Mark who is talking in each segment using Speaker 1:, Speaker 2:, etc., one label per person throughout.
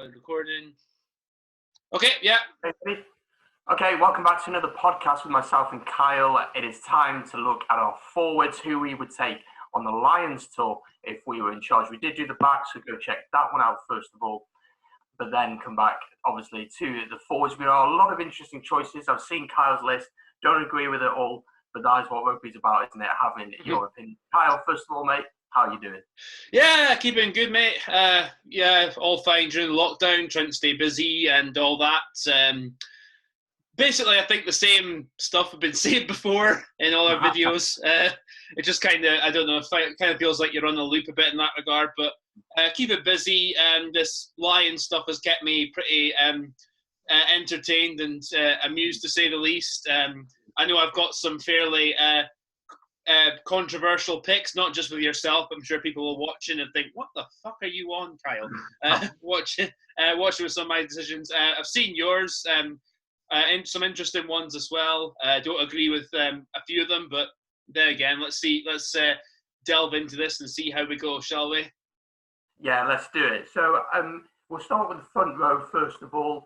Speaker 1: Recording. Okay, yeah.
Speaker 2: Okay, welcome back to another podcast with myself and Kyle. It is time to look at our forwards, who we would take on the Lions tour if we were in charge. We did do the back, so go check that one out first of all, but then come back, obviously, to the forwards. There are a lot of interesting choices. I've seen Kyle's list, don't agree with it all, but that is what rugby's about, isn't it? Having your opinion. Kyle, first of all, mate, how are you doing?
Speaker 1: Yeah, keeping good, mate. Yeah, all fine during the lockdown, trying to stay busy and all that. Basically, I think the same stuff have been said before in all our videos. It just kind of, I don't know, it kind of feels like you're on the loop a bit in that regard, but keep it busy. This lion stuff has kept me pretty entertained and amused, to say the least. I know I've got some fairly controversial picks, not just with yourself. I'm sure people will watch it and think, what the fuck are you on, Kyle? Watching with some of my decisions. I've seen yours, and some interesting ones as well. I don't agree with a few of them, but then again, let's delve into this and see how we go, shall we?
Speaker 2: Yeah, let's do it. So we'll start with the front row first of all.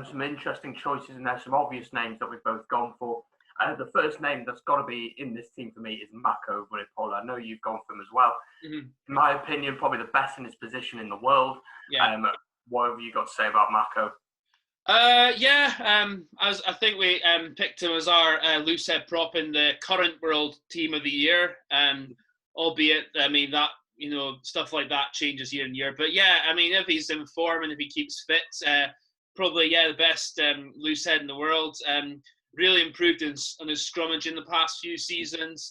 Speaker 2: Some interesting choices, and there's some obvious names that we've both gone for. The first name that's got to be in this team for me is Mako Vunipola. I know you've gone for him as well. Mm-hmm. In my opinion, probably the best in his position in the world. Yeah. What have you got to say about Mako?
Speaker 1: I think we picked him as our loose head prop in the current world team of the year. Albeit, I mean, that, you know, stuff like that changes year on year. But yeah, I mean, if he's in form and if he keeps fit, probably, the best loose head in the world. Really improved on his scrummage in the past few seasons.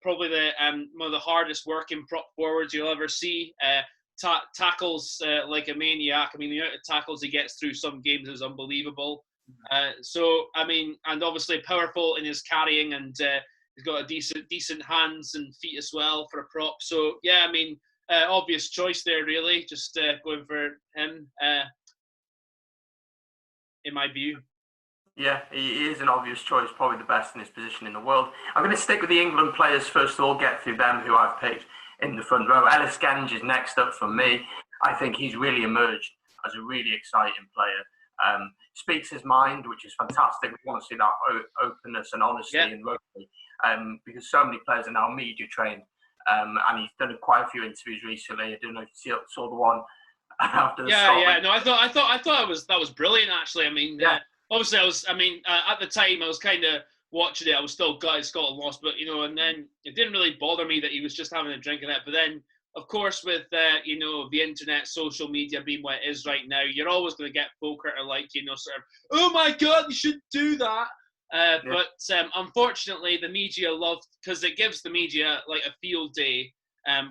Speaker 1: Probably one of the hardest working prop forwards you'll ever see. Tackles like a maniac. I mean, the amount of tackles he gets through some games is unbelievable. So, I mean, and obviously powerful in his carrying, and he's got a decent hands and feet as well for a prop. So, yeah, I mean, obvious choice there, really. Just going for him, in my view.
Speaker 2: Yeah, he is an obvious choice, probably the best in his position in the world. I'm going to stick with the England players first of all, get through them, who I've picked in the front row. Ellis Genge is next up for me. I think he's really emerged as a really exciting player. Speaks his mind, which is fantastic. We want to see that openness and honesty in rugby, because so many players are now media trained, and he's done quite a few interviews recently. I don't know if you saw the one after the Scotland.
Speaker 1: No, I thought that was brilliant, actually. I mean, obviously, at the time, I was kind of watching it. I was still gutted Scotland lost, but, you know, and then it didn't really bother me that he was just having a drink in it. But then, of course, with, you know, the internet, social media being what it is right now, you're always going to get folk that are like, you know, sort of, oh my God, you shouldn't do that. But unfortunately, the media love, because it gives the media like a field day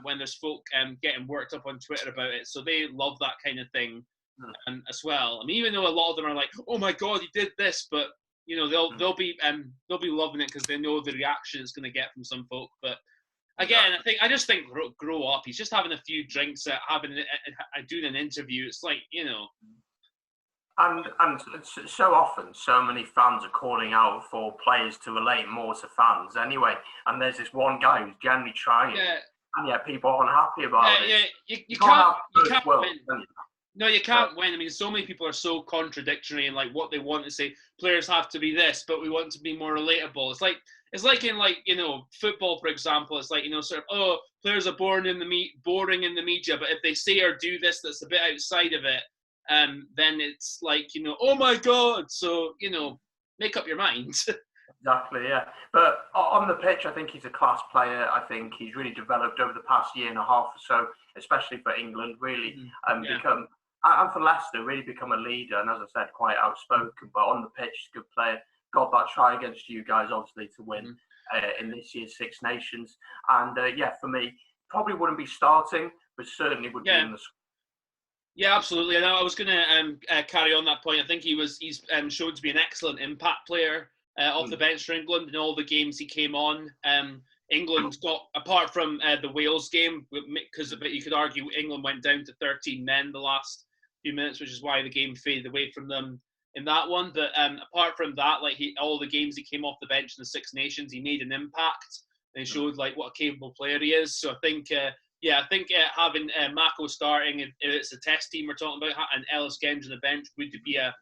Speaker 1: when there's folk getting worked up on Twitter about it. So they love that kind of thing. As well. I mean, even though a lot of them are like, "Oh my God, he did this," but you know, they'll be loving it because they know the reaction it's going to get from some folk. But again, I just think grow up. He's just having a few drinks, doing an interview. It's like, you know.
Speaker 2: And so often, so many fans are calling out for players to relate more to fans anyway. And there's this one guy who's generally trying, and yet people aren't happy about it.
Speaker 1: Yeah, you can't win. No, you can't win. I mean, so many people are so contradictory in like what they want to say. Players have to be this, but we want to be more relatable. It's like in, like, you know, football, for example. It's like, you know, sort of, players are boring in the media, but if they say or do this that's a bit outside of it, then it's like, you know, oh my God. So, you know, make up your mind.
Speaker 2: Exactly, yeah. But on the pitch, I think he's a class player. I think he's really developed over the past year and a half or so, especially for England, really become. And for Leicester, really become a leader, and as I said, quite outspoken. But on the pitch, good player. Got that try against you guys, obviously, to win in this year's Six Nations. And for me, probably wouldn't be starting, but certainly would be in the squad.
Speaker 1: Yeah, absolutely. I was going to carry on that point. I think he's shown to be an excellent impact player off the bench for England in all the games he came on. England got, apart from the Wales game, because you could argue England went down to 13 men the last few minutes, which is why the game faded away from them in that one. But apart from that, like all the games he came off the bench in the Six Nations, he made an impact and showed like what a capable player he is. So I think yeah, I think having Mako starting, if it's a test team we're talking about, and Ellis Genge on the bench would be a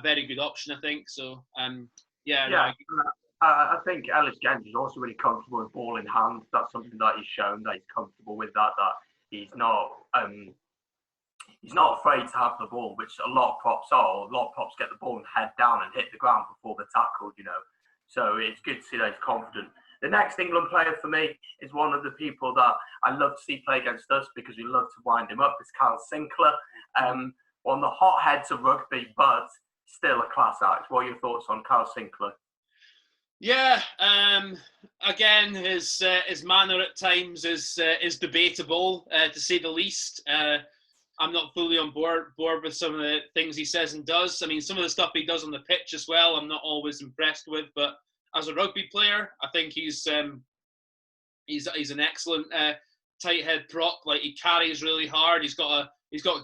Speaker 1: very good option, I think. So, yeah.
Speaker 2: Yeah,
Speaker 1: No,
Speaker 2: I think Ellis Genge is also really comfortable with ball in hand. That's something that he's shown that he's comfortable with that he's not afraid to have the ball, which a lot of props are. A lot of props get the ball and head down and hit the ground before they're tackled, So it's good to see that he's confident. The next England player for me is one of the people that I love to see play against us because we love to wind him up. It's Kyle Sinclair, one of the hotheads of rugby, but still a class act. What are your thoughts on Kyle Sinclair?
Speaker 1: Yeah, again, his manner at times is debatable, to say the least. I'm not fully on board with some of the things he says and does. I mean, some of the stuff he does on the pitch as well, I'm not always impressed with. But as a rugby player, I think he's an excellent tight head prop. Like, he carries really hard. He's got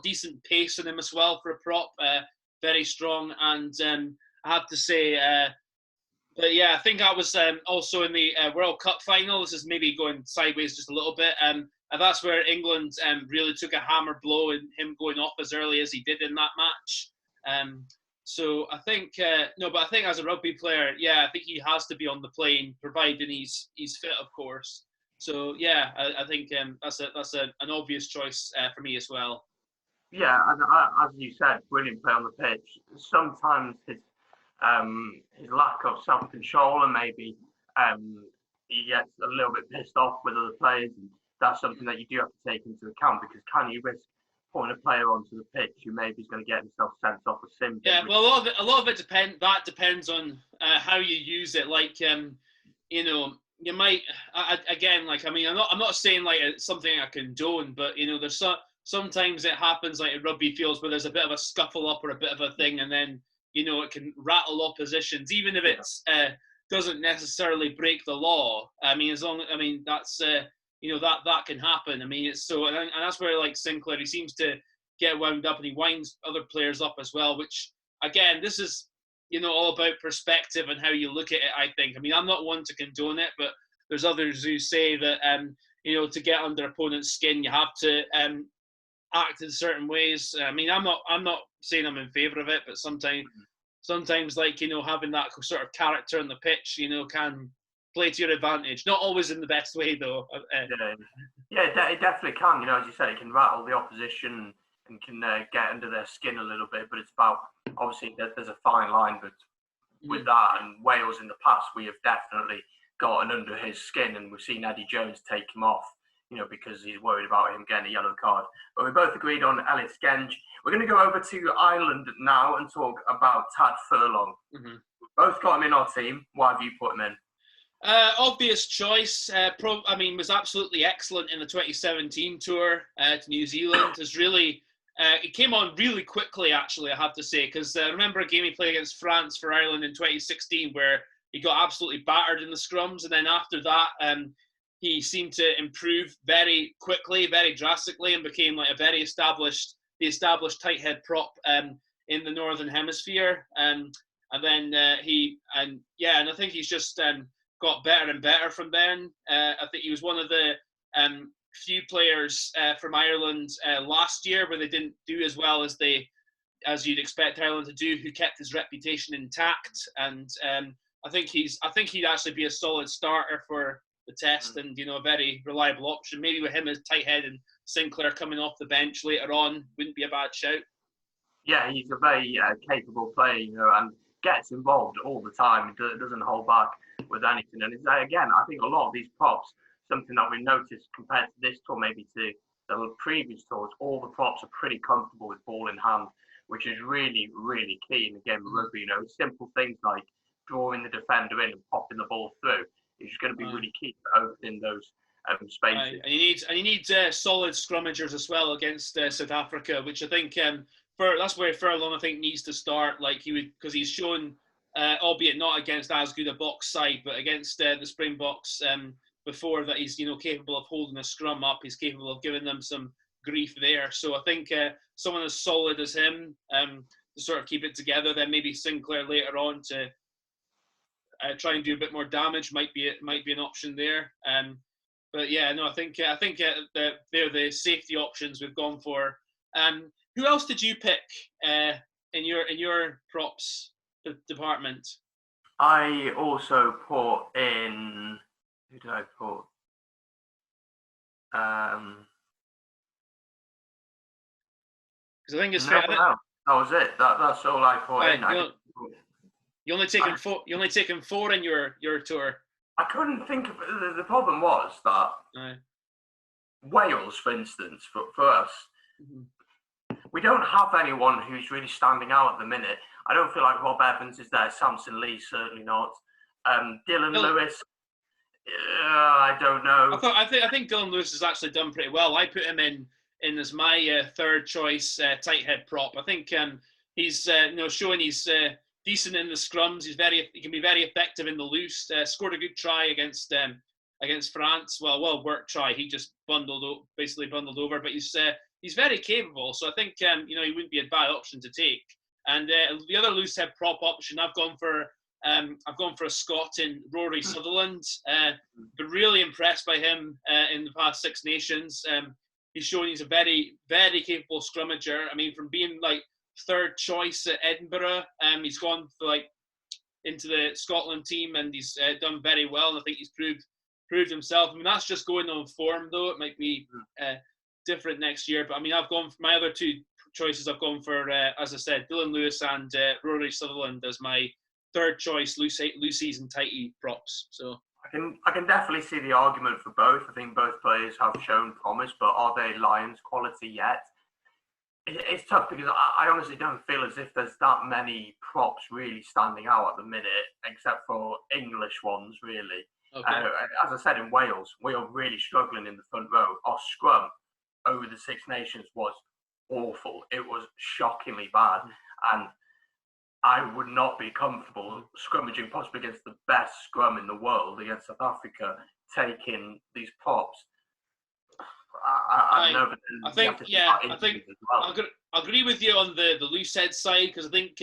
Speaker 1: decent pace in him as well for a prop. Very strong, and I have to say. But yeah, I think I was also in the World Cup final. This is maybe going sideways just a little bit. And that's where England really took a hammer blow in him going off as early as he did in that match. So I think, but I think as a rugby player, yeah, I think he has to be on the plane, providing he's fit, of course. So yeah, I think that's an obvious choice for me as well.
Speaker 2: Yeah, and as you said, brilliant play on the pitch. Sometimes his lack of self-control, and maybe he gets a little bit pissed off with other players, and that's something that you do have to take into account, because can you risk putting a player onto the pitch who maybe is going to get himself sent off with sim?
Speaker 1: Yeah, well, a lot of it depends on how you use it. Like, you might again, like, I mean, I'm not saying like it's something I condone, but there's sometimes it happens like in rugby fields where there's a bit of a scuffle up or a bit of a thing, and then it can rattle oppositions, even if it's doesn't necessarily break the law. I mean, that's that can happen. I mean, it's so, and that's where, like, Sinclair, he seems to get wound up, and he winds other players up as well. Which, again, this is all about perspective and how you look at it. I think. I mean, I'm not one to condone it, but there's others who say that to get under opponent's skin, you have to act in certain ways. I mean, I'm not saying I'm in favour of it, but sometimes like having that sort of character on the pitch, can play to your advantage. Not always in the best way, though.
Speaker 2: It definitely can. As you said, it can rattle the opposition and can get under their skin a little bit. But it's about, obviously, there's a fine line. But with that, and Wales in the past, we have definitely gotten under his skin, and we've seen Eddie Jones take him off, because he's worried about him getting a yellow card. But we both agreed on Ellis Genge. We're going to go over to Ireland now and talk about Tad Furlong. Mm-hmm. We've both got him in our team. Why have you put him in?
Speaker 1: Obvious choice. Was absolutely excellent in the 2017 tour to New Zealand. It came on really quickly, actually, I have to say, because I remember a game he played against France for Ireland in 2016 where he got absolutely battered in the scrums, and then after that, he seemed to improve very quickly, very drastically, and became like the established tight head prop in the Northern Hemisphere. And I think he's just got better and better from then. I think he was one of the few players from Ireland last year where they didn't do as well as you'd expect Ireland to do, who kept his reputation intact. And I think he'd actually be a solid starter for the test, and a very reliable option. Maybe with him as tight head and Sinclair coming off the bench later on wouldn't be a bad shout.
Speaker 2: Yeah, he's a very capable player, and gets involved all the time. He doesn't hold back with anything. And again, I think a lot of these props, something that we noticed compared to this tour, maybe to the previous tours, all the props are pretty comfortable with ball in hand, which is really, really key in the game of rugby. Simple things like drawing the defender in and popping the ball through is going to be really key for opening those spaces.
Speaker 1: And you need solid scrummagers as well against South Africa, which I think that's where Furlong, I think, needs to start. Like, because he's shown, albeit not against as good a box side, but against the Springboks before, that he's capable of holding a scrum up. He's capable of giving them some grief there. So I think someone as solid as him to sort of keep it together. Then maybe Sinclair later on to try and do a bit more damage might be an option there. But yeah, no, I think they're the safety options we've gone for. Who else did you pick in your props department?
Speaker 2: I also put in. Who did I put?
Speaker 1: Because I think it's
Speaker 2: no,
Speaker 1: fair.
Speaker 2: no, that was it. That's all I put in.
Speaker 1: You only taken four. You only taken 4 in your tour.
Speaker 2: I couldn't think of the problem was that Wales, for instance, for us, we don't have anyone who's really standing out at the minute. I don't feel like Rob Evans is there. Samson Lee certainly not. Dylan Lewis. I don't know.
Speaker 1: I think Dylan Lewis has actually done pretty well. I put him in as my third choice tight head prop. I think he's showing he's decent in the scrums. He can be very effective in the loose. Scored a good try against France. Well worked try. He just basically bundled over, but he's very capable. So I think he wouldn't be a bad option to take. And the other loose head prop option, I've gone for a Scot in Rory Sutherland. Been really impressed by him in the past Six Nations. He's shown he's a very, very capable scrummager. I mean, from being like third choice at Edinburgh, he's gone into the Scotland team, and he's done very well. And I think he's proved himself. I mean, that's just going on form, though. It might be different next year. But I mean, I've gone for my other 2 choices. I've gone for, as I said, Dylan Lewis and Rory Sutherland as my third choice loose season tighty props. So
Speaker 2: I can definitely see the argument for both. I think both players have shown promise, but are they Lions quality yet? It's tough because I honestly don't feel as if there's that many props really standing out at the minute, except for English ones, really.
Speaker 1: Okay.
Speaker 2: As I said, in Wales, we are really struggling in the front row. Our scrum over the Six Nations was awful. It was shockingly bad. And I would not be comfortable scrummaging possibly against the best scrum in the world against South Africa, taking these props. I
Speaker 1: agree with you on the loose head side, because I think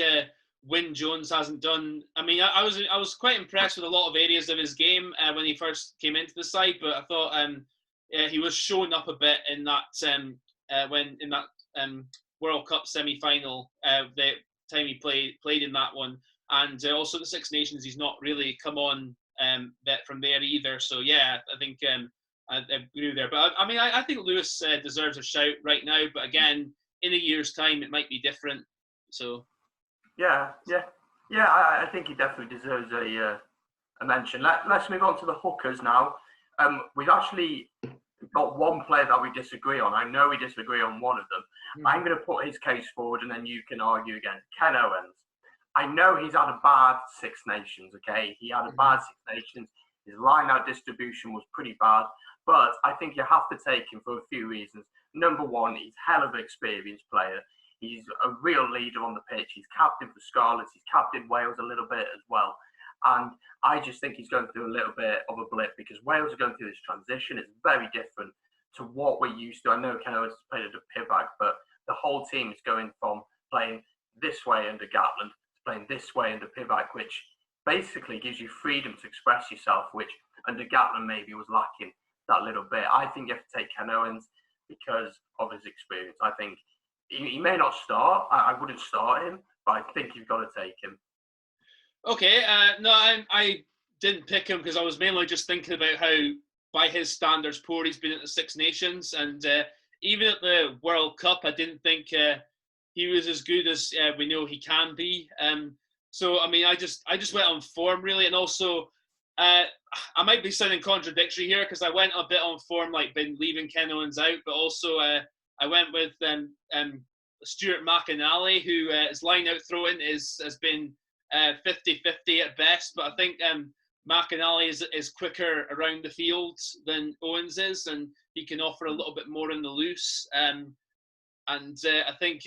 Speaker 1: Wyn Jones hasn't done. I mean, I was quite impressed with a lot of areas of his game when he first came into the side, but I thought he was showing up a bit in that World Cup semi-final. The time he played in that one, and also the Six Nations, he's not really come on from there either. So yeah, I think I agree there. But I mean, I think Lewis deserves a shout right now. But again, in a year's time, it might be different. So
Speaker 2: yeah. I think he definitely deserves a mention. Let's move on to the hookers now. We've actually got one player that we disagree on. I know we disagree on one of them. I'm going to put his case forward, and then you can argue again. Ken Owens. I know he's had a bad Six Nations, okay? He had a bad Six Nations. His line-out distribution was pretty bad. But I think you have to take him for a few reasons. Number one, he's a hell of an experienced player. He's a real leader on the pitch. He's captain for Scarlets. He's captained Wales a little bit as well. And I just think he's going through a little bit of a blip because Wales are going through this transition. It's very different to what we're used to. I know Ken Owens played at a pivot, but the whole team is going from playing this way under Gatland to playing this way under Pivac, which basically gives you freedom to express yourself, which under Gatland maybe was lacking that little bit. I think you have to take Ken Owens because of his experience. I think he may not start. I wouldn't start him, but I think you've got to take him.
Speaker 1: Okay, no, I didn't pick him because I was mainly just thinking about how, by his standards, poor he's been at the Six Nations, and even at the World Cup, I didn't think he was as good as we know he can be. So, I mean, I just went on form really, and also I might be sounding contradictory here because I went a bit on form, like been leaving Ken Owens out, but also I went with Stuart McInally, who his line-out throwing has been 50-50 at best, but I think McInally is quicker around the field than Owens is, and he can offer a little bit more in the loose. And I think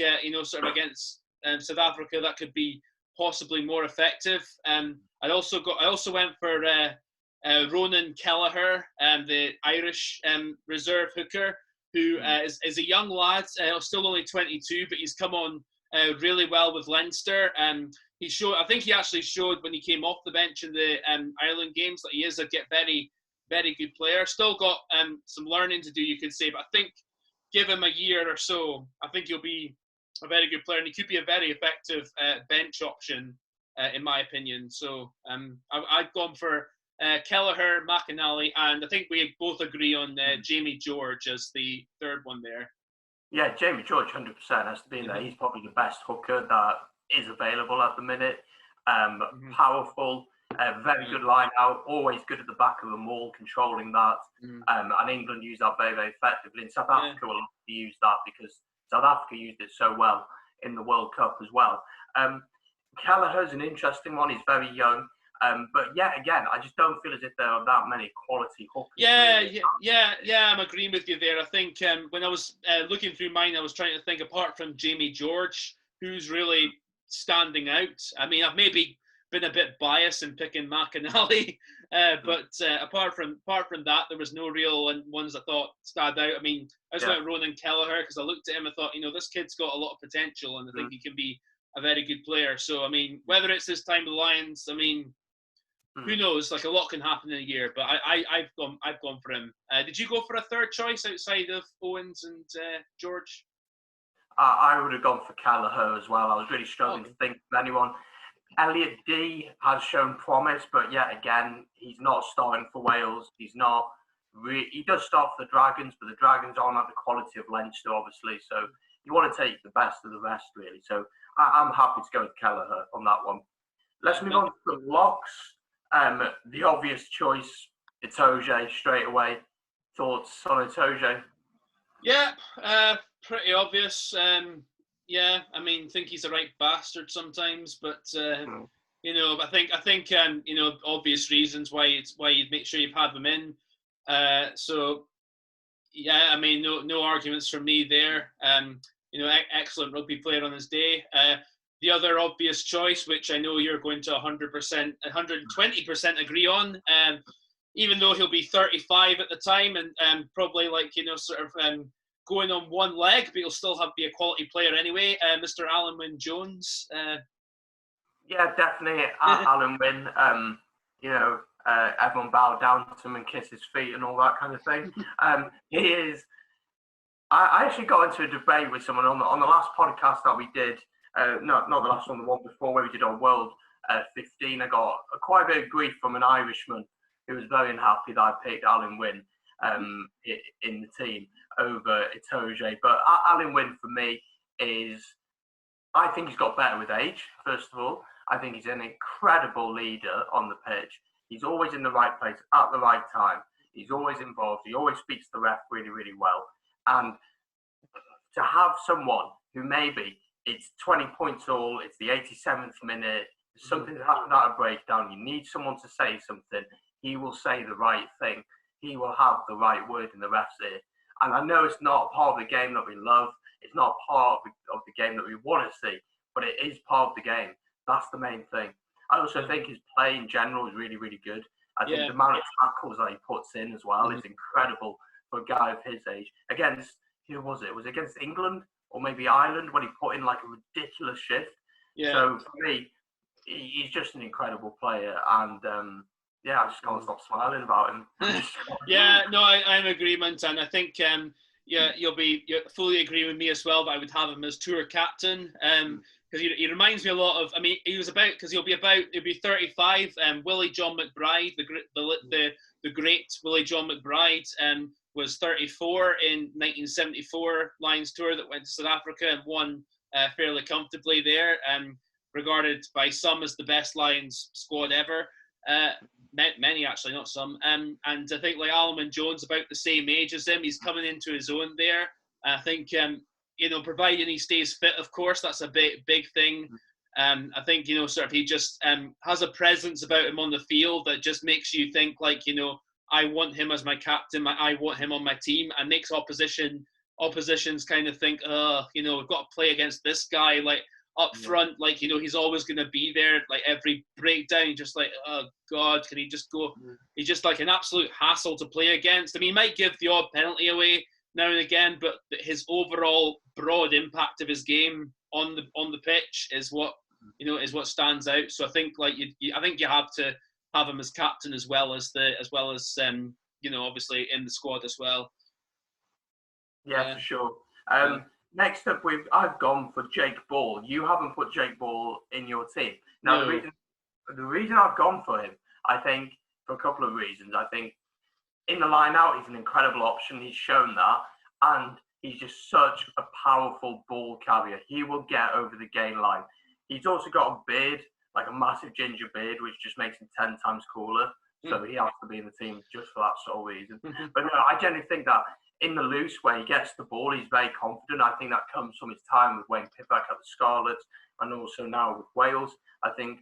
Speaker 1: sort of against South Africa, that could be possibly more effective. I also went for Ronan Kelleher, the Irish reserve hooker, who is a young lad, still only 22, but he's come on really well with Leinster. I think he actually showed when he came off the bench in the Ireland games that he is a very, very good player. Still got some learning to do, you could say, but I think give him a year or so, I think he'll be a very good player, and he could be a very effective bench option, in my opinion. So I've gone for Kelleher, McInally, and I think we both agree on Jamie George as the third one there.
Speaker 2: Yeah, Jamie George 100% has to be in there. He's probably the best hooker that is available at the minute. Powerful, very good line out, always good at the back of the maul, controlling that. And England use that very, very effectively. And South Africa will use that because South Africa used it so well in the World Cup as well. Kelleher's an interesting one. He's very young. But yet again, I just don't feel as if there are that many quality hookers.
Speaker 1: Yeah, I'm agreeing with you there. I think when I was looking through mine, I was trying to think, apart from Jamie George, who's really standing out. I mean, I've maybe been a bit biased in picking McInally, but apart from that, there was no real ones I thought stand out. I mean, I just went Ronan Kelleher because I looked at him and thought, this kid's got a lot of potential, and I think he can be a very good player. So, I mean, whether it's this time with the Lions, I mean, who knows? Like, a lot can happen in a year, but I've gone for him. Did you go for a third choice outside of Owens and George?
Speaker 2: I would have gone for Kelleher as well. I was really struggling to think of anyone. Elliot D has shown promise, but yet again, he's not starting for Wales. He's not. He does start for the Dragons, but the Dragons aren't at the quality of Leinster, obviously. So you want to take the best of the rest, really. So I'm happy to go with Kelleher on that one. Let's move on to the locks. The obvious choice, Itoje, straight away. Thoughts on Itoje?
Speaker 1: Yeah, pretty obvious. I mean, think he's a right bastard sometimes, but I think obvious reasons why you'd make sure you've had them in. So yeah, I mean, no arguments from me there. Excellent rugby player on his day. The other obvious choice, which I know you're going to 100%, 120% agree on, even though he'll be 35 at the time and probably going on one leg, but he'll still be a quality player anyway. Mr. Alan Wynne-Jones.
Speaker 2: Yeah, definitely. Alan Wynne. Everyone bowed down to him and kissed his feet and all that kind of thing. He is. I actually got into a debate with someone on the last podcast that we did. Not the last one, the one before where we did on World 15. I got quite a bit of grief from an Irishman who was very unhappy that I picked Alan Wynne in the team over Itoje. But Alan Wynne for me I think he's got better with age, first of all. I think he's an incredible leader on the pitch. He's always in the right place at the right time. He's always involved. He always speaks to the ref really, really well. And to have someone who maybe it's 20 points all, it's the 87th minute, something's happened at a breakdown, you need someone to say something, he will say the right thing. He will have the right word in the ref's ear. And I know it's not part of the game that we love. It's not part of the game that we want to see, but it is part of the game. That's the main thing. I also think his play in general is really, really good. I think the amount of tackles that he puts in as well is incredible for a guy of his age. Against, who was it? Was it against England or maybe Ireland when he put in like a ridiculous shift? Yeah. So for me, he's just an incredible player. And I just can't stop smiling about him.
Speaker 1: I'm in agreement. And I think, you'll fully agree with me as well, but I would have him as tour captain. Because he reminds me a lot of. I mean, he'll be 35. Willie John McBride, the great Willie John McBride, was 34 in 1974 Lions tour that went to South Africa and won fairly comfortably there. Regarded by some as the best Lions squad ever. Many actually, not some. And I think like Alan Wynne-Jones about the same age as him. He's coming into his own there. I think. Providing he stays fit, of course, that's a big thing. I think, he just has a presence about him on the field that just makes you think like, I want him as my captain, I want him on my team, and makes oppositions kind of think, we've got to play against this guy, like up front, like, he's always going to be there, like every breakdown, just like, oh God, can he just go? He's just like an absolute hassle to play against. I mean, he might give the odd penalty away now and again, but his overall broad impact of his game on the pitch is what stands out. So I think like I think you have to have him as captain as well as obviously in the squad as well.
Speaker 2: Yeah, for sure. Next up, I've gone for Jake Ball. You haven't put Jake Ball in your team. Now,
Speaker 1: No.
Speaker 2: the reason I've gone for him, I think, for a couple of reasons. I think in the line out, he's an incredible option. He's shown that. And he's just such a powerful ball carrier. He will get over the gain line. He's also got a beard, like a massive ginger beard, which just makes him 10 times cooler. So he has to be in the team just for that sole reason. But no, I generally think that in the loose, where he gets the ball, he's very confident. I think that comes from his time with Wayne Pippack at the Scarlets and also now with Wales. I do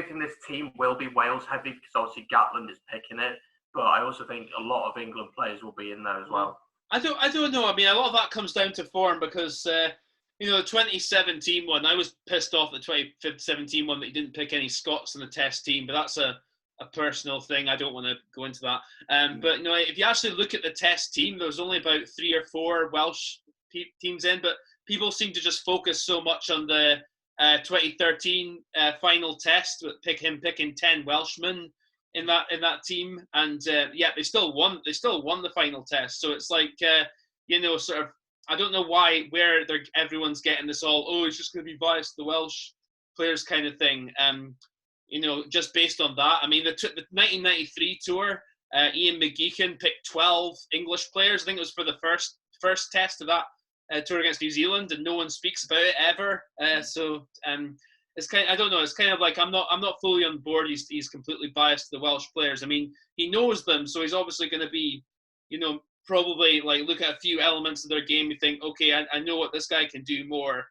Speaker 2: think this team will be Wales heavy because obviously Gatland is picking it. But I also think a lot of England players will be in there as well.
Speaker 1: I don't know. I mean, a lot of that comes down to form because, the 2017 one, I was pissed off the 2017 one that he didn't pick any Scots in the test team, but that's a personal thing. I don't want to go into that. But, if you actually look at the test team, there was only about 3 or 4 Welsh teams in, but people seem to just focus so much on the 2013 final test, with picking 10 Welshmen in that team, and they still won the final test. So it's like sort of, I don't know where everyone's getting this all, it's just going to be biased to the Welsh players kind of thing. Just based on that, I mean, the 1993 tour, Ian McGeechan picked 12 English players. I think it was for the first test of that tour against New Zealand, and no one speaks about it ever. It's kind of, I don't know. It's kind of like I'm not fully on board. He's completely biased to the Welsh players. I mean, he knows them, so he's obviously going to be, probably like look at a few elements of their game. You think, okay, I know what this guy can do more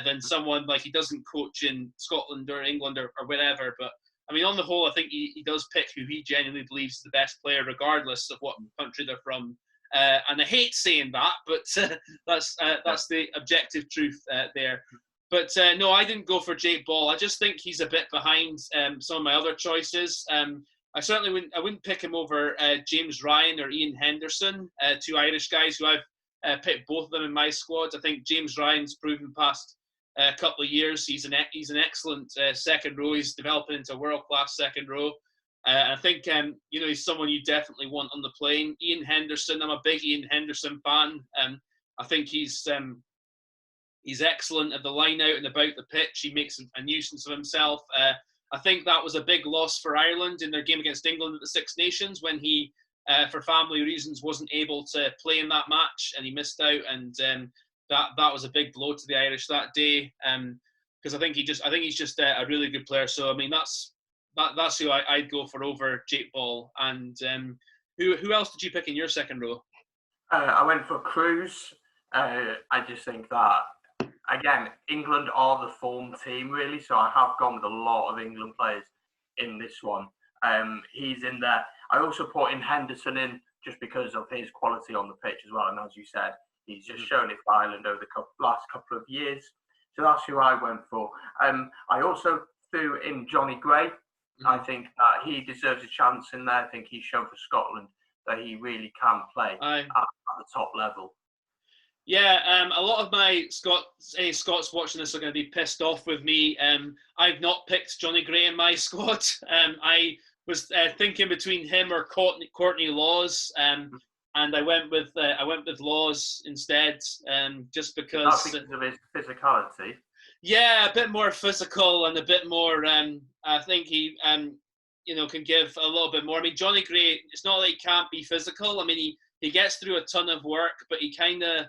Speaker 1: than someone like he doesn't coach in Scotland or England or whatever. But I mean, on the whole, I think he does pick who he genuinely believes is the best player, regardless of what country they're from. And I hate saying that, but that's the objective truth there. But no, I didn't go for Jake Ball. I just think he's a bit behind some of my other choices. I certainly wouldn't pick him over James Ryan or Ian Henderson, 2 Irish guys who I've picked both of them in my squad. I think James Ryan's proven past a couple of years he's an excellent second row. He's developing into a world-class second row. I think he's someone you definitely want on the plane. Ian Henderson, I'm a big Ian Henderson fan. I think he's excellent at the line out and about the pitch. He makes a nuisance of himself. I think that was a big loss for Ireland in their game against England at the Six Nations when he, for family reasons, wasn't able to play in that match and he missed out. And that was a big blow to the Irish that day. Because I think he's just a really good player. So I mean, that's who I'd go for over Jake Ball. And who else did you pick in your second row?
Speaker 2: I went for Cruz. I just think that, again, England are the form team, really. So I have gone with a lot of England players in this one. He's in there. I also put in Henderson in just because of his quality on the pitch as well. And as you said, he's just shown it for Ireland over the last couple of years. So that's who I went for. I also threw in Johnny Gray. I think that he deserves a chance in there. I think he's shown for Scotland that he really can play at the top level.
Speaker 1: Yeah, a lot of my Scots watching this are going to be pissed off with me. I've not picked Johnny Gray in my squad. I was thinking between him or Courtney Laws, and I went with Laws instead, just because.
Speaker 2: Not because of his physicality.
Speaker 1: Yeah, a bit more physical and a bit more. I think he, can give a little bit more. I mean, Johnny Gray, it's not like he can't be physical. I mean, he gets through a ton of work, but he kind of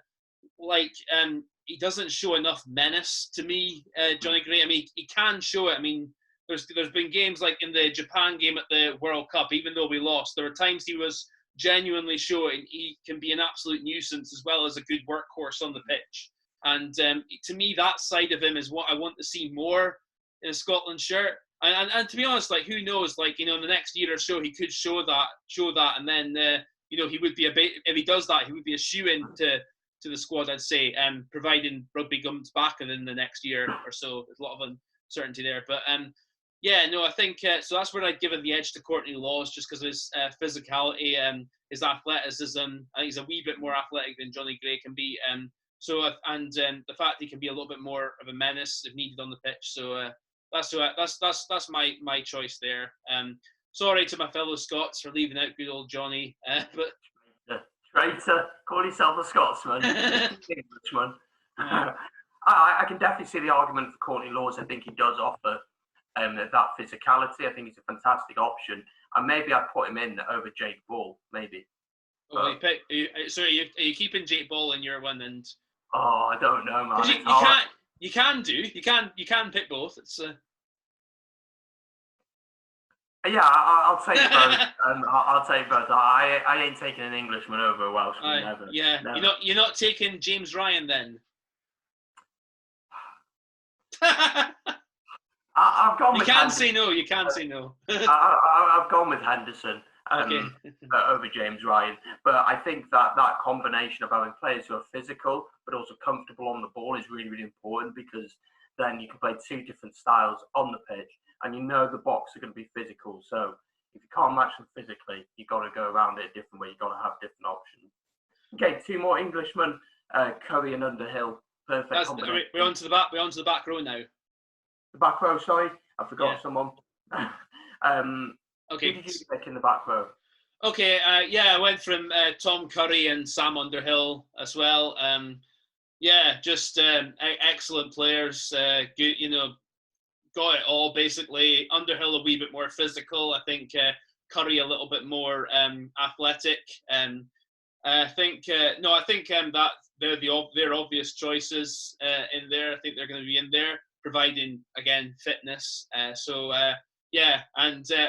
Speaker 1: he doesn't show enough menace to me. Johnny Gray. I mean, he can show it. I mean, there's been games like in the Japan game at the World Cup, even though we lost, there were times he was genuinely showing he can be an absolute nuisance as well as a good workhorse on the pitch. And to me, that side of him is what I want to see more in a Scotland shirt. And to be honest, like, who knows? Like, in the next year or so, he could show that, and then he would be if he does that, he would be a shoe-in to the squad, I'd say, providing rugby comes back within the next year or so. There's a lot of uncertainty there, but I think so. That's where I'd given the edge to Courtney Laws, just because of his physicality, his athleticism. I think he's a wee bit more athletic than Johnny Gray can be. The fact he can be a little bit more of a menace if needed on the pitch. So that's my choice there. sorry to my fellow Scots for leaving out good old Johnny. But
Speaker 2: traitor, call yourself a Scotsman, Englishman. I can definitely see the argument for Courtney Lawes. I think he does offer that physicality. I think he's a fantastic option, and maybe I'd put him in over Jake Ball, maybe.
Speaker 1: Oh, are you keeping Jake Ball in your one? And
Speaker 2: I don't know, man.
Speaker 1: You can pick both. It's
Speaker 2: yeah, I'll take both. I'll take both. I ain't taking an Englishman over a Welshman. Never.
Speaker 1: Yeah, never. You're not taking James Ryan then.
Speaker 2: I've gone.
Speaker 1: You
Speaker 2: with
Speaker 1: can
Speaker 2: Henderson.
Speaker 1: say no. You can say no.
Speaker 2: I've gone with Henderson over James Ryan, but I think that combination of having players who are physical but also comfortable on the ball is really, really important, because then you can play two different styles on the pitch, and the box are going to be physical. So if you can't match them physically, you've got to go around it a different way. You've got to have different options. Okay, two more Englishmen, Curry and Underhill. Perfect combination.
Speaker 1: We're on to the back row now.
Speaker 2: The back row, sorry, I forgot someone.
Speaker 1: Okay.
Speaker 2: Who did you pick in the back row?
Speaker 1: Okay, I went from Tom Curry and Sam Underhill as well. Just excellent players. Good, got it all basically. Underhill a wee bit more physical. I think Curry a little bit more athletic. I think that they're obvious choices in there. I think they're going to be in there, providing again fitness.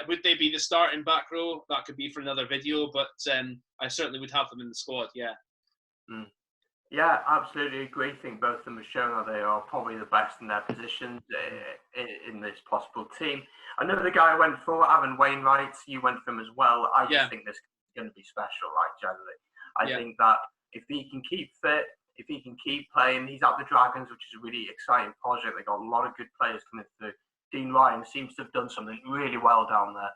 Speaker 1: Would they be the starting back row? That could be for another video, but I certainly would have them in the squad. Yeah.
Speaker 2: Yeah, absolutely agree. I think both of them have shown that they are probably the best in their positions in this possible team. Another guy I went for, Aaron Wainwright. You went for him as well. I just think this is going to be special, generally. I think that if he can keep fit, if he can keep playing, he's at the Dragons, which is a really exciting project. They got a lot of good players coming through. Dean Ryan seems to have done something really well down there.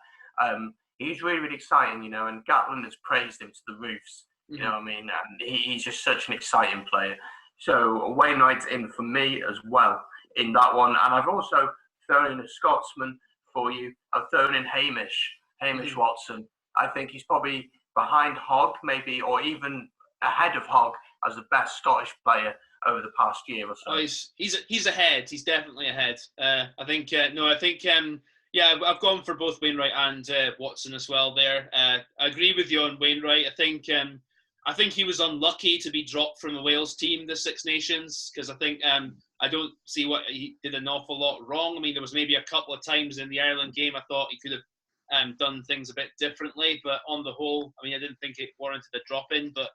Speaker 2: He's really, really exciting, and Gatland has praised him to the roofs. You know what I mean? He's just such an exciting player. So Wainwright's in for me as well in that one. And I've also thrown in a Scotsman for you. I've thrown in Hamish Watson. I think he's probably behind Hogg, maybe, or even ahead of Hogg as the best Scottish player over the past year or so.
Speaker 1: Oh, he's ahead. He's definitely ahead. I've gone for both Wainwright and Watson as well there. I agree with you on Wainwright. I think he was unlucky to be dropped from the Wales team, the Six Nations, because I think I don't see what he did an awful lot wrong. I mean, there was maybe a couple of times in the Ireland game I thought he could have done things a bit differently, but on the whole, I didn't think it warranted a drop-in, but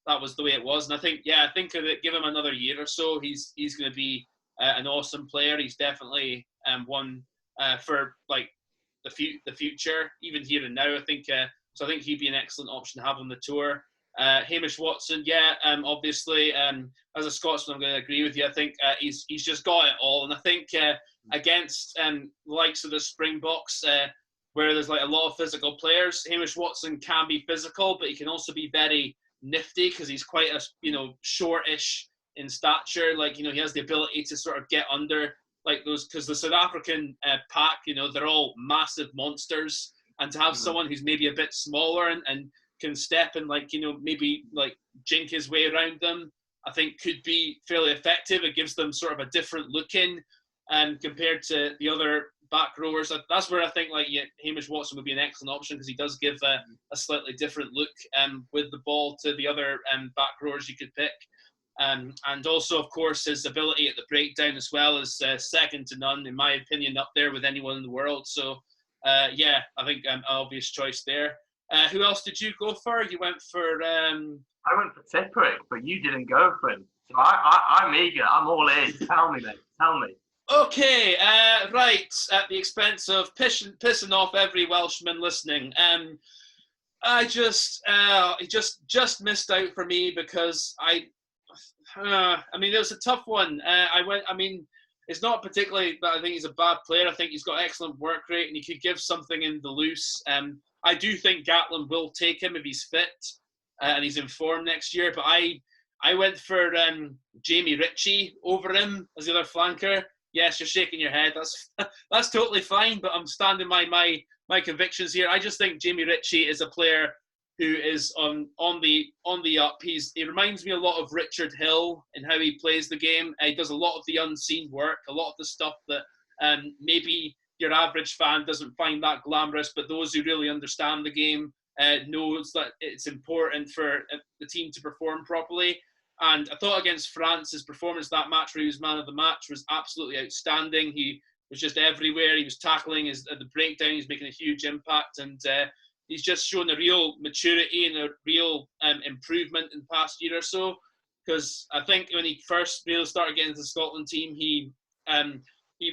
Speaker 1: that was the way it was. And I think give him another year or so, he's going to be an awesome player. He's definitely one for like the future, even here and now. I think he'd be an excellent option to have on the tour. Hamish Watson, obviously, as a Scotsman, I'm going to agree with you. I think he's just got it all, and I think against the likes of the Springboks, where there's like a lot of physical players, Hamish Watson can be physical, but he can also be very nifty because he's quite a shortish in stature. He has the ability to sort of get under like those, because the South African pack, they're all massive monsters, and to have someone who's maybe a bit smaller and can step and maybe jink his way around them, I think could be fairly effective. It gives them sort of a different look in compared to the other back rowers. That's where I think Hamish Watson would be an excellent option, because he does give a slightly different look with the ball to the other back rowers you could pick. And also, of course, his ability at the breakdown as well is second to none, in my opinion, up there with anyone in the world. So, I think an obvious choice there. Who else did you go for? You went for... I
Speaker 2: went for Tipuric, but you didn't go for him. So I'm eager. I'm all in. Tell me, mate. Tell me.
Speaker 1: Okay, right. At the expense of pissing off every Welshman listening, he just missed out for me because it was a tough one. It's not particularly that I think he's a bad player. I think he's got excellent work rate and he could give something in the loose. I do think Gatland will take him if he's fit and he's in form next year. But I went for Jamie Ritchie over him as the other flanker. yes, you're shaking your head. That's totally fine, but I'm standing my convictions here. I just think Jamie Ritchie is a player who is on the up. He reminds me a lot of Richard Hill in how he plays the game. He does a lot of the unseen work, a lot of the stuff that maybe your average fan doesn't find that glamorous, but those who really understand the game knows that it's important for the team to perform properly. And I thought against France, his performance that match where he was man of the match was absolutely outstanding. He was just everywhere. He was tackling at the breakdown. He's making a huge impact, and he's just shown a real maturity and a real improvement in the past year or so. Because I think when he first really started getting into the Scotland team, he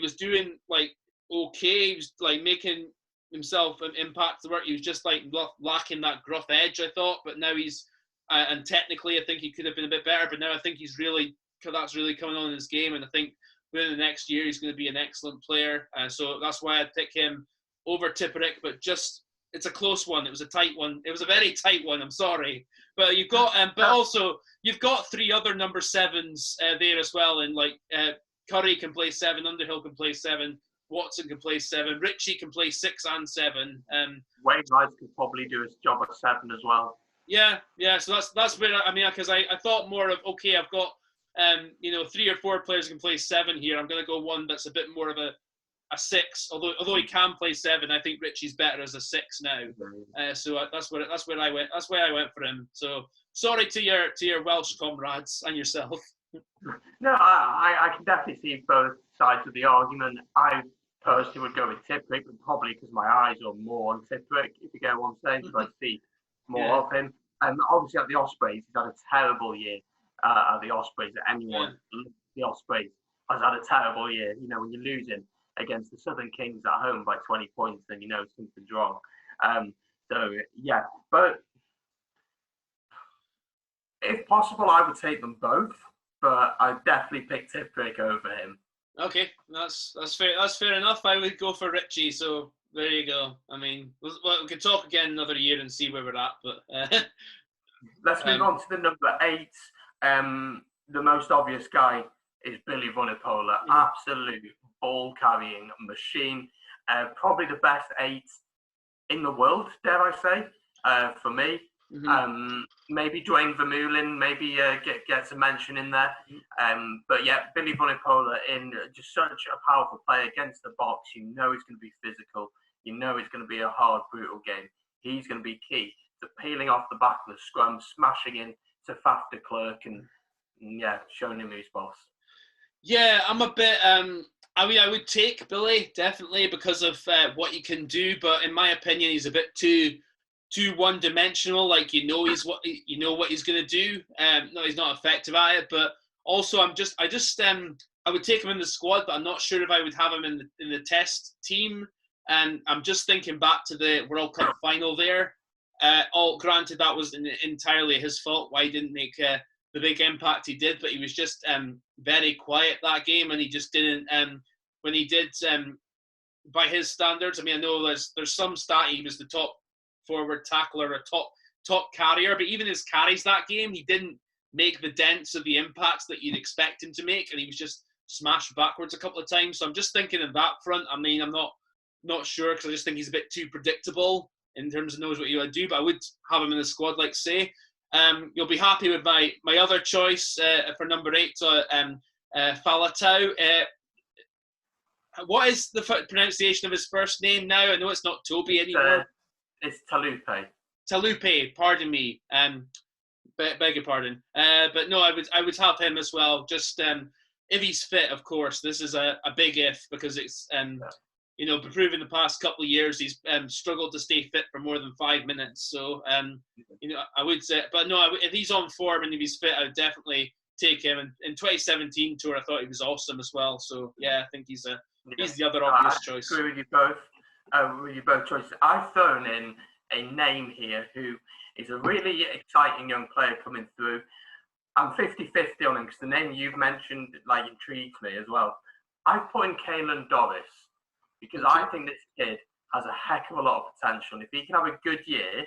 Speaker 1: was doing like okay. He was like making himself impact the work. He was just like lacking that gruff edge, I thought. But now he's and technically, I think he could have been a bit better. But now I think that's really coming on in his game, and I think within the next year he's going to be an excellent player. So that's why I'd pick him over Tipperick. But just it's a close one. It was a tight one. It was a very tight one. I'm sorry, but you've got but also you've got three other number sevens there as well, and like Curry can play 7, Underhill can play 7. Watson can play 7. Ritchie can play 6 and 7.
Speaker 2: Wayne Rice could probably do his job at 7 as well.
Speaker 1: Yeah. So that's where because I thought more of okay, I've got 3 or 4 players who can play 7 here. I'm going to go one that's a bit more of a 6. Although he can play 7, I think Ritchie's better as a 6 now. So that's where I went. That's why I went for him. So sorry to your Welsh comrades and yourself.
Speaker 2: No, I can definitely see both sides of the argument. I personally would go with Tipperick, but probably because my eyes are more on Tipperick, if you get what I'm saying, because I see more of him. And obviously at the Ospreys, he's had a terrible year at the Ospreys. Anyone the Ospreys has had a terrible year. When you're losing against the Southern Kings at home by 20 points, then something's wrong. But if possible, I would take them both, but I'd definitely pick Tipperick over him.
Speaker 1: Okay, that's fair. That's fair enough. I would go for Ritchie. So there you go. I mean, we could talk again another year and see where we're at. But
Speaker 2: let's move on to the number 8. The most obvious guy is Billy Vunipola. Absolute ball-carrying machine. Probably the best 8 in the world, dare I say, for me. Maybe Dwayne Vermeulen, maybe gets a mention in there. But yeah, Billy Vunipola in just such a powerful play against the box. He's going to be physical. It's going to be a hard, brutal game. He's going to be key to peeling off the back of the scrum, smashing in to Faf de Klerk and showing him who's boss. Yeah, I'm a bit. I would take Billy definitely because of what he can do, but in my opinion, he's a bit too one-dimensional. Like what he's going to do. No, he's not effective at it. But also, I would take him in the squad, but I'm not sure if I would have him in the test team. And I'm just thinking back to the World Cup final there. Granted, that was entirely his fault. Why he didn't make the big impact he did, but he was just very quiet that game, and he just didn't. When he did, by his standards, I know there's some stat he was the top forward tackler, a top carrier, but even his carries that game, he didn't make the dents of the impacts that you'd expect him to make, and he was just smashed backwards a couple of times. So I'm just thinking on that front. I'm not sure, because I just think he's a bit too predictable in terms of knows what he would do, but I would have him in the squad, like say. You'll be happy with my other choice for number 8, Faletau. What is the pronunciation of his first name now? I know it's not Toby anymore. It's Talupe.
Speaker 1: Talupe, pardon me. Beg your pardon. But no, I would have him as well. Just if he's fit, of course. This is a big if, because it's proven the past couple of years he's struggled to stay fit for more than 5 minutes. So I would say, but no, if he's on form and if he's fit, I would definitely take him. And in 2017 tour, I thought he was awesome as well. So yeah, I think he's the other obvious choice.
Speaker 2: I agree with you both. With you both choices. I've thrown in a name here who is a really exciting young player coming through. I'm 50-50 on him because the name you've mentioned intrigues me as well. I've put in Caelan Doris because I think this kid has a heck of a lot of potential. If he can have a good year,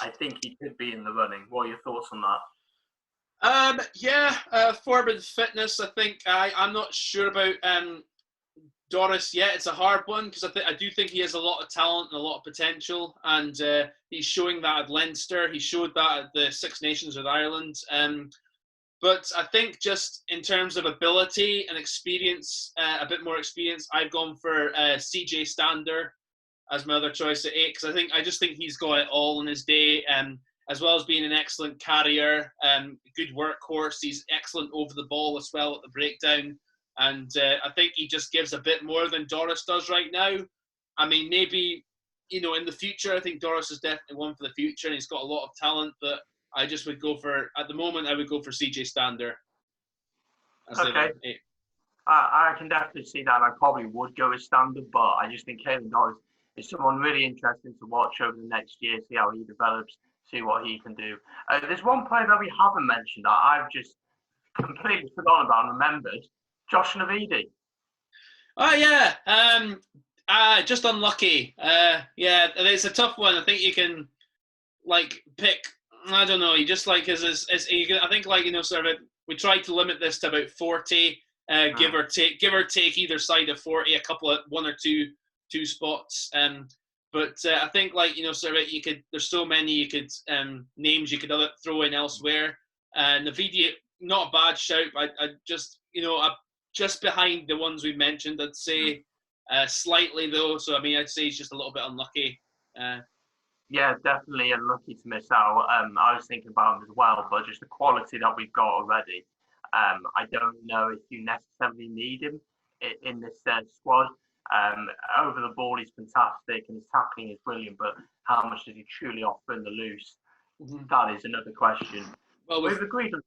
Speaker 2: I think he could be in the running. What are your thoughts on that?
Speaker 1: Form and fitness, I think I'm not sure about Doris, yeah, it's a hard one because I do think he has a lot of talent and a lot of potential, and he's showing that at Leinster. He showed that at the Six Nations with Ireland. But I think just in terms of ability and experience, a bit more experience, I've gone for CJ Stander as my other choice at 8 because I just think he's got it all in his day. As well as being an excellent carrier, good workhorse. He's excellent over the ball as well at the breakdown. And I think he just gives a bit more than Doris does right now. I mean, maybe, in the future, I think Doris is definitely one for the future and he's got a lot of talent, but I just would go for, at the moment, I would go for CJ Stander.
Speaker 2: Okay. I can definitely see that. I probably would go with Stander, but I just think Caelan Doris is someone really interesting to watch over the next year, see how he develops, see what he can do. There's one player that we haven't mentioned that I've just completely forgotten about and remembered. Josh Navidi.
Speaker 1: Oh, yeah. Just unlucky. Yeah, it's a tough one. I think you can, pick, I don't know, you just, I think, sort of, we tried to limit this to about 40, give or take either side of 40, one or two spots. But I think, sort of, there's so many names you could throw in elsewhere. Navidi, not a bad shout. I just behind the ones we mentioned, I'd say slightly though. So I'd say he's just a little bit unlucky.
Speaker 2: Yeah, definitely unlucky to miss out. I was thinking about him as well, but just the quality that we've got already. I don't know if you necessarily need him in this squad. Over the ball, he's fantastic and his tackling is brilliant, but how much does he truly offer in the loose? Mm-hmm. That is another question. Well, we've agreed on.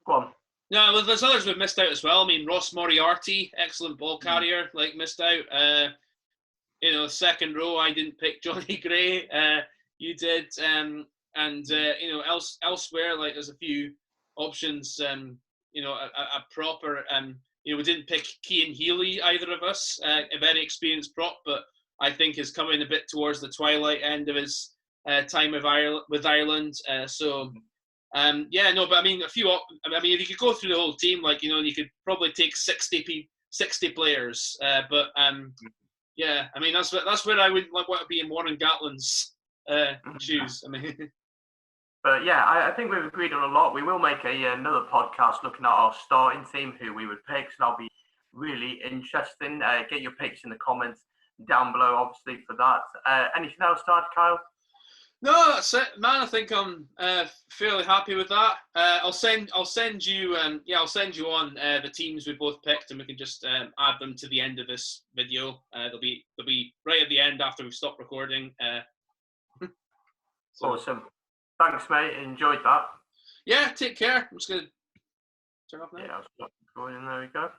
Speaker 2: Go on.
Speaker 1: No, well, there's others we've missed out as well. Ross Moriarty, excellent ball carrier, missed out. Second row, I didn't pick Johnny Gray. You did. Elsewhere, there's a few options, a proper, we didn't pick Cian Healy, either of us, a very experienced prop, but I think is coming a bit towards the twilight end of his time with Ireland. But a few. If you could go through the whole team, you could probably take 60 players. But that's where I would want to be in Warren Gatlin's shoes.
Speaker 2: But yeah, I think we've agreed on a lot. We will make another podcast looking at our starting team, who we would pick. So that'll be really interesting. Get your picks in the comments down below, obviously, for that. Anything else to add, Kyle?
Speaker 1: No, that's it, man. I think I'm fairly happy with that. I'll send you on the teams we both picked, and we can just add them to the end of this video. They'll be right at the end after we've stopped recording.
Speaker 2: Awesome. Thanks, mate. Enjoyed that.
Speaker 1: Yeah, take care. I'm just gonna turn off now.
Speaker 2: Yeah, I'll stop recording. There we go.